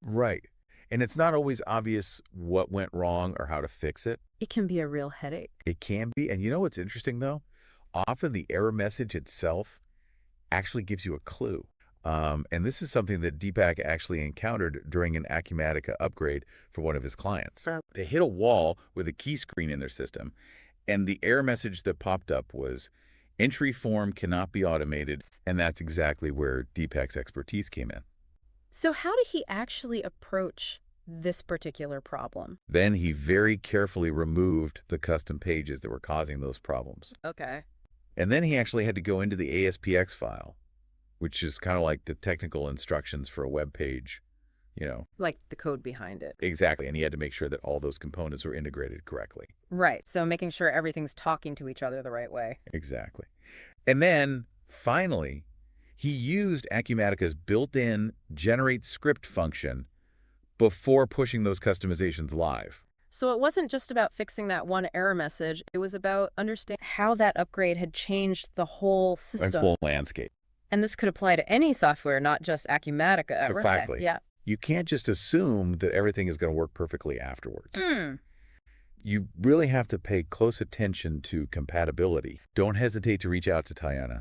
Right. And it's not always obvious what went wrong or how to fix it. It can be a real headache. It can be. And you know what's interesting, though? Often the error message itself actually gives you a clue. And this is something that Deepak actually encountered during an Acumatica upgrade for one of his clients. They hit a wall with a key screen in their system, and the error message that popped up was, entry form cannot be automated, and that's exactly where Deepak's expertise came in. So how did he actually approach this particular problem? Then he very carefully removed the custom pages that were causing those problems. Okay. And then he actually had to go into the ASPX file, which is kind of like the technical instructions for a web page, you know. Like the code behind it. Exactly. And he had to make sure that all those components were integrated correctly. Right. So making sure everything's talking to each other the right way. Exactly. And then, finally, he used Acumatica's built-in generate script function before pushing those customizations live. So it wasn't just about fixing that one error message. It was about understanding how that upgrade had changed the whole And system. full landscape. And this could apply to any software, not just Acumatica. Exactly. Yeah. You can't just assume that everything is going to work perfectly afterwards. Mm. You really have to pay close attention to compatibility. Don't hesitate to reach out to Tayana.